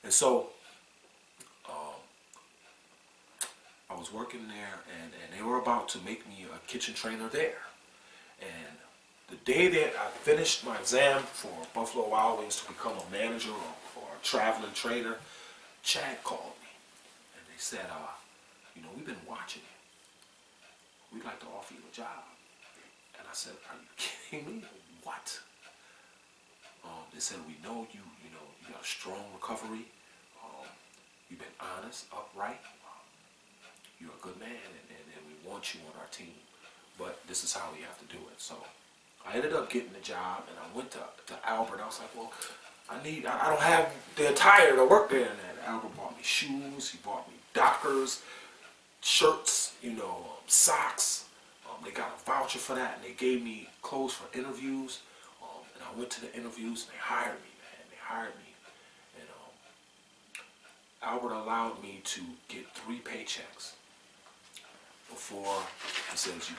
And so I was working there, and they were about to make me a kitchen trainer there. And the day that I finished my exam for Buffalo Wild Wings to become a manager or a traveling trainer, Chad called me, and they said, we've been watching you. We'd like to offer you a job. And I said, are you kidding me? What? They said, we know you got a strong recovery. You've been honest, upright. You're a good man, and we want you on our team. But this is how we have to do it. So I ended up getting the job, and I went to Albert. I was like, well, I don't have the attire to work there. And Albert bought me shoes. He bought me Dockers, shirts, socks. They got a voucher for that, and they gave me clothes for interviews. And I went to the interviews, and they hired me, man. They hired me. And Albert allowed me to get 3 paychecks before he says you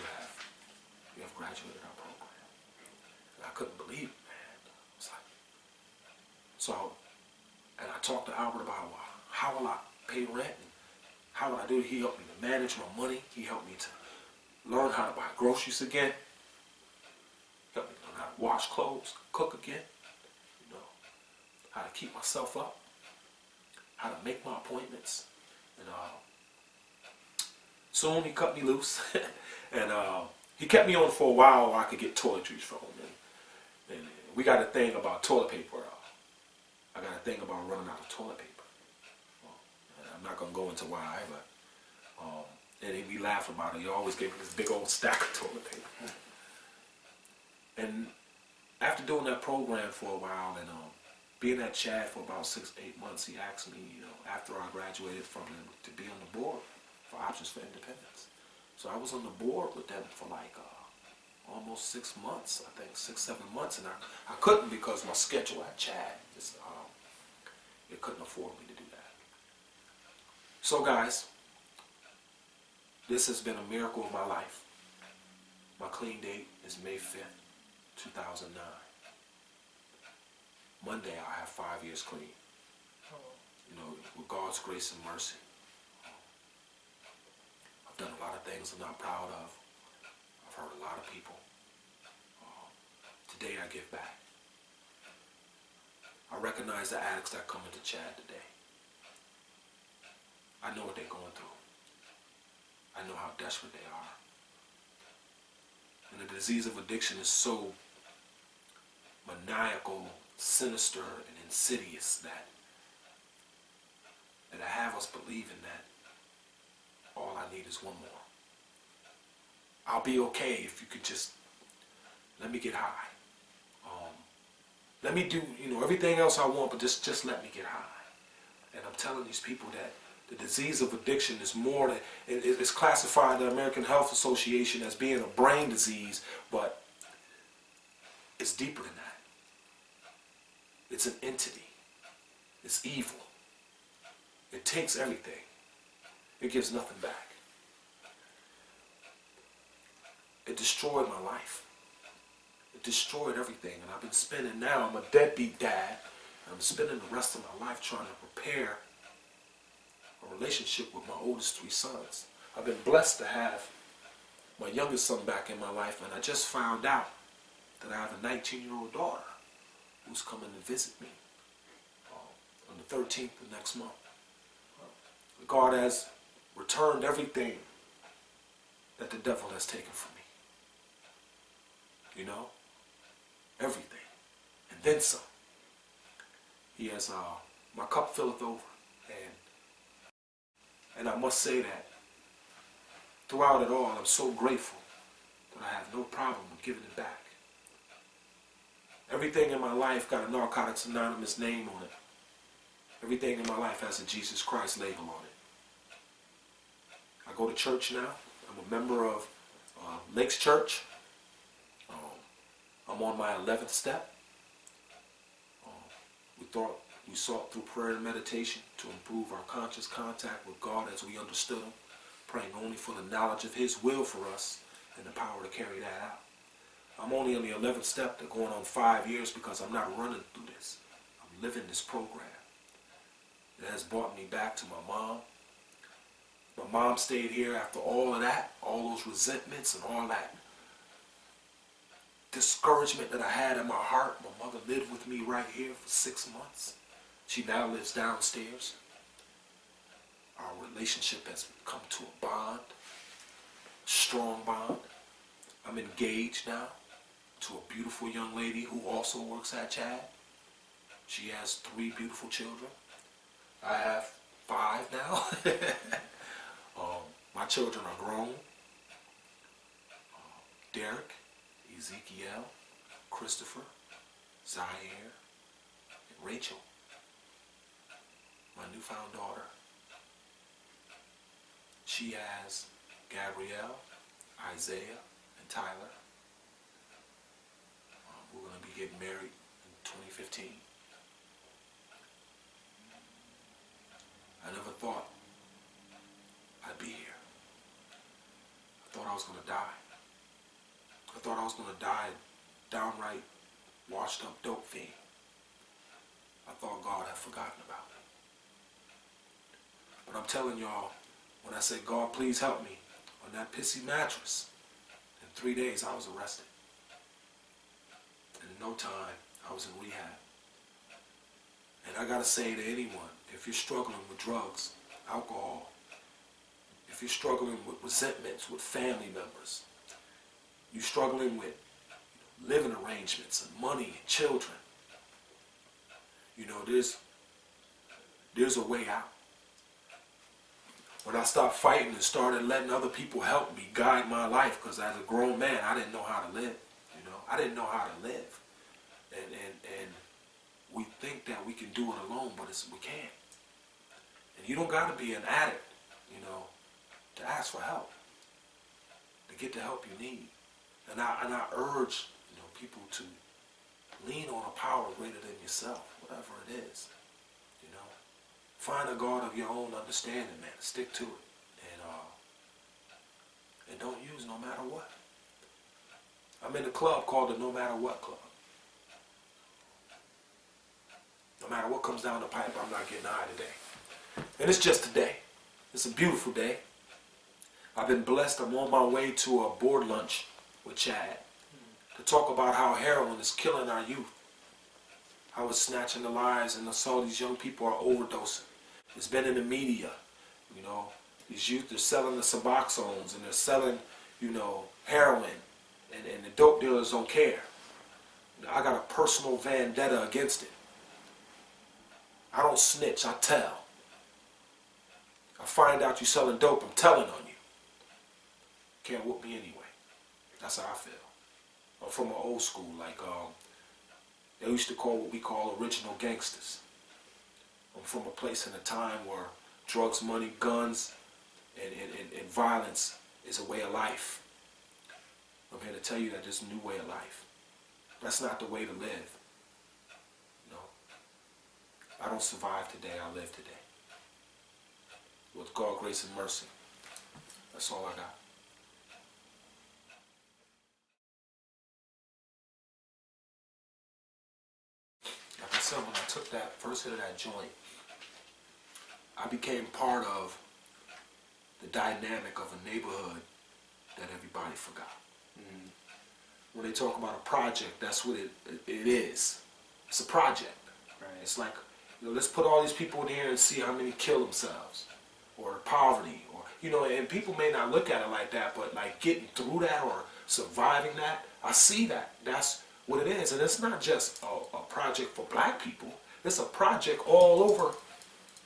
have graduated our program. And I couldn't believe it, man. I was like, and I talked to Albert about how will I pay rent and how would I do it. He helped me to manage my money. He helped me to learn how to buy groceries again. Helped me learn how to wash clothes, cook again. How to keep myself up. How to make my appointments. And soon he cut me loose. And he kept me on for a while I could get toiletries from him. And we got a thing about toilet paper. I got a thing about running out of toilet paper. I'm not going to go into why, but and we laugh about it. He always gave me this big old stack of toilet paper. And after doing that program for a while and being at Chad for about 6 to 8 months, he asked me, after I graduated from him, to be on the board for Options for Independence. So I was on the board with them for like almost 6 months, I think 6, 7 months, and I couldn't because my schedule at Chad just it couldn't afford me to do that. So guys, this has been a miracle of my life. My clean date is May 5th, 2009. Monday I'll have 5 years clean. With God's grace and mercy. I've done a lot of things I'm not proud of. I've hurt a lot of people. Today I give back. I recognize the addicts that come into Chad today. I know what they're going through. I know how desperate they are. And the disease of addiction is so maniacal, sinister, and insidious that I have us believing that all I need is one more. I'll be okay if you could just let me get high. Let me do everything else I want, but just let me get high. And I'm telling these people that the disease of addiction is more than it's classified in the American Health Association as being a brain disease, but it's deeper than that. It's an entity. It's evil. It takes everything. It gives nothing back. It destroyed my life. It destroyed everything. And I've been spending now, I'm a deadbeat dad, and I'm spending the rest of my life trying to prepare a relationship with my oldest 3 sons. I've been blessed to have my youngest son back in my life, and I just found out that I have a 19-year-old daughter who's coming to visit me on the 13th of next month. God has returned everything that the devil has taken from me. Everything. And then some. He has, my cup filleth over. And I must say that throughout it all, I'm so grateful that I have no problem with giving it back. Everything in my life got a Narcotics Anonymous name on it. Everything in my life has a Jesus Christ label on it. I go to church now. I'm a member of Lakes Church. I'm on my 11th step. We sought through prayer and meditation to improve our conscious contact with God as we understood Him, praying only for the knowledge of His will for us and the power to carry that out. I'm only on the 11th step. They're going on 5 years because I'm not running through this. I'm living this program. It has brought me back to my mom. My mom stayed here after all of that, all those resentments and all that discouragement that I had in my heart. My mother lived with me right here for 6 months. She now lives downstairs. Our relationship has come to a bond, strong bond. I'm engaged now to a beautiful young lady who also works at Chad. She has 3 beautiful children. I have 5 now. My children are grown. Derek, Ezekiel, Christopher, Zaire, and Rachel, my newfound daughter. She has Gabrielle, Isaiah, and Tyler. We're going to be getting married in 2015. I never thought I'd be here. I thought I was going to die. I thought I was going to die downright washed up dope fiend. I thought God had forgotten about me. But I'm telling y'all, when I say, God, please help me, on that pissy mattress, in 3 days I was arrested. And in no time, I was in rehab. And I gotta say to anyone, if you're struggling with drugs, alcohol, if you're struggling with resentments with family members, you're struggling with living arrangements and money and children, there's a way out. When I stopped fighting and started letting other people help me guide my life, because as a grown man, I didn't know how to live. I didn't know how to live. And we think that we can do it alone, but we can't. And you don't got to be an addict, to ask for help, to get the help you need. And I urge, people to lean on a power greater than yourself, whatever it is. Find a God of your own understanding, man. Stick to it, and don't use no matter what. I'm in a club called the No Matter What Club. No matter what comes down the pipe, I'm not getting high today. And it's just today. It's a beautiful day. I've been blessed. I'm on my way to a board lunch with Chad to talk about how heroin is killing our youth. How it's snatching the lives, and I saw these young people are overdosing. It's been in the media. These youth are selling the Suboxones, and they're selling, heroin, and the dope dealers don't care. I got a personal vendetta against it. I don't snitch, I tell. I find out you selling dope, I'm telling on you. Can't whoop me anyway. That's how I feel. I'm from an old school, they used to call what we call original gangsters. I'm from a place and a time where drugs, money, guns, and violence is a way of life. I'm here to tell you that there's a new way of life. That's not the way to live. I don't survive today, I live today. With God, grace, and mercy. That's all I got. Like I said, when I took that first hit of that joint, I became part of the dynamic of a neighborhood that everybody forgot. Mm-hmm. When they talk about a project, that's what it is. It's a project. Right. It's like, let's put all these people in here and see how many kill themselves, or poverty, or and people may not look at it like that, but like getting through that or surviving that, I see that. That's what it is. And it's not just a project for black people. It's a project all over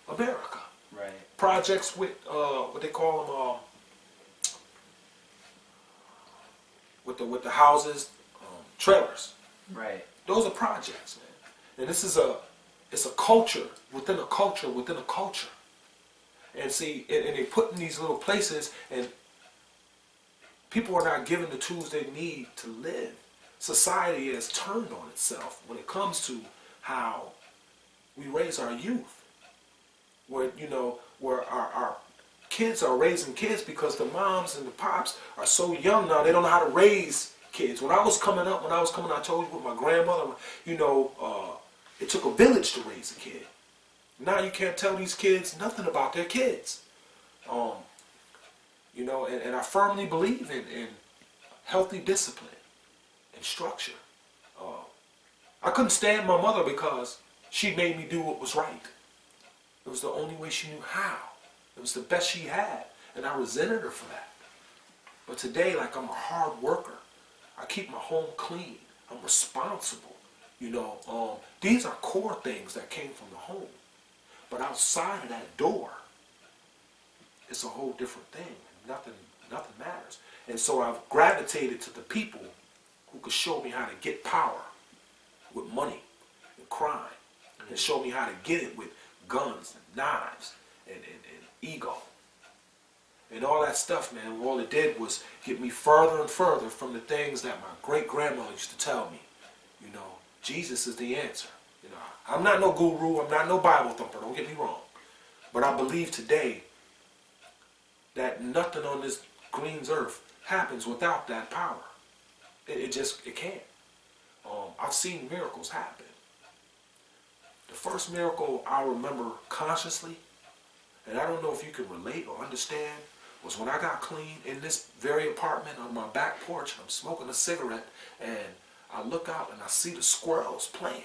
America. Right. Projects with what they call them with the houses, trailers. Right. Those are projects, man. And this is it's a culture within a culture within a culture. And see, and they put in these little places, and people are not given the tools they need to live. Society has turned on itself when it comes to how we raise our youth. Where our kids are raising kids because the moms and the pops are so young now, they don't know how to raise kids. When I was coming up, I told you with my grandmother, it took a village to raise a kid. Now you can't tell these kids nothing about their kids. You know, and I firmly believe in healthy discipline and structure. I couldn't stand my mother because she made me do what was right. It was the only way she knew how. It was the best she had, and I resented her for that. But today, like, I'm a hard worker. I keep my home clean. I'm responsible. You know, these are core things that came from the home. But outside of that door, it's a whole different thing. Nothing matters. And so I've gravitated to the people who could show me how to get power with money and crime, and show me how to get it with guns and knives and ego. And all that stuff, man, all it did was get me further and further from the things that my great-grandmother used to tell me. You know, Jesus is the answer. You know, I'm not no guru, I'm not no Bible thumper, don't get me wrong. But I believe today that nothing on this green earth happens without that power. It can't. I've seen miracles happen. The first miracle I remember consciously, and I don't know if you can relate or understand, was when I got clean in this very apartment on my back porch, and I'm smoking a cigarette, and I look out and I see the squirrels playing.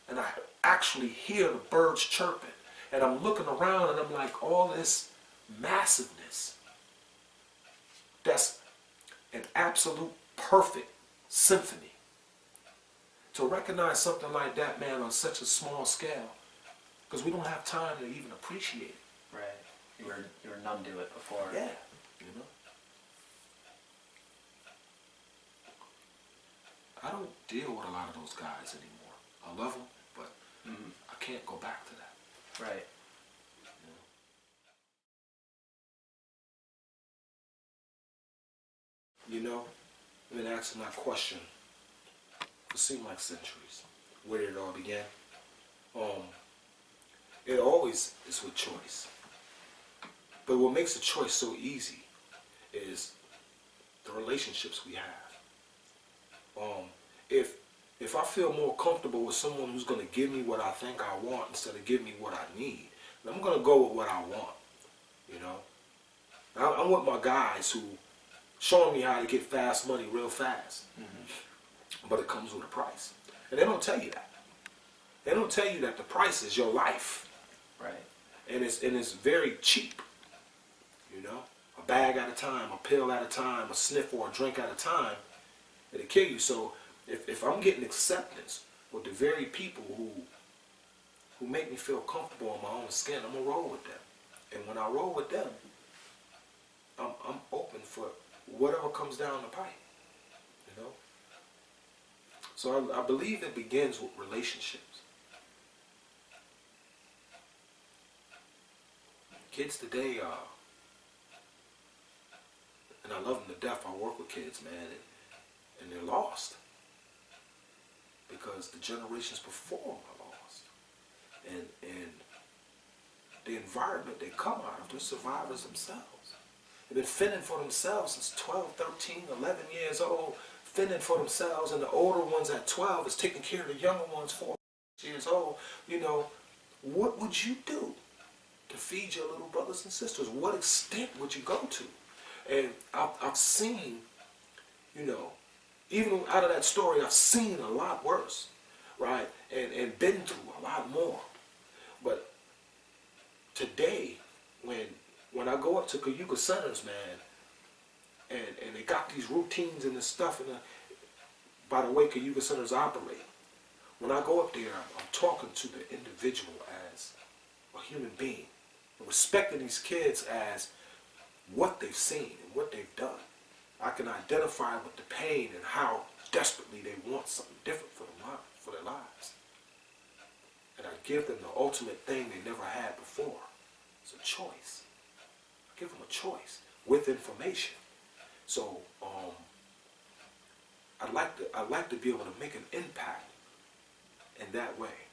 And I actually hear the birds chirping. And I'm looking around and I'm like, all this massiveness. That's an absolute perfect symphony. To recognize something like that, man, on such a small scale, because we don't have time to even appreciate it. Right. You were numb to it before. Yeah. You know. I don't deal with a lot of those guys anymore. I love them, but I can't go back to that. Right. You know, I've been asking that question for seemed like centuries. Where did it all begin? It always is with choice. But what makes the choice so easy is the relationships we have. If I feel more comfortable with someone who's going to give me what I think I want instead of give me what I need, then I'm going to go with what I want. You know, I'm with my guys who showing me how to get fast money real fast. But it comes with a price. And they don't tell you that. They don't tell you that the price is your life. Right. And it's very cheap. You know? A bag at a time, a pill at a time, a sniff or a drink at a time, it'll kill you. So if I'm getting acceptance with the very people who make me feel comfortable in my own skin, I'm gonna roll with them. And when I roll with them, I'm open for whatever comes down the pipe. You know? So I believe it begins with relationships. Kids today, and I love them to death. I work with kids, man, and they're lost because the generations before them are lost, and the environment they come out of, they're survivors themselves. They've been fending for themselves since 12, 13, 11 years old, fending for themselves, and the older ones at 12 is taking care of the younger ones 4 years old. You know, what would you do to feed your little brothers and sisters? What extent would you go to? And I've seen, you know, even out of that story, I've seen a lot worse, right? And been through a lot more. But today, when I go up to Cayuga Centers, man, and they got these routines and this stuff, and by the way Cayuga Centers operate, when I go up there, I'm talking to the individual as a human being, respecting these kids as what they've seen and what they've done. I can identify with the pain and how desperately they want something different for their lives. And I give them the ultimate thing they never had before. It's a choice. I give them a choice with information. So I'd like to be able to make an impact in that way.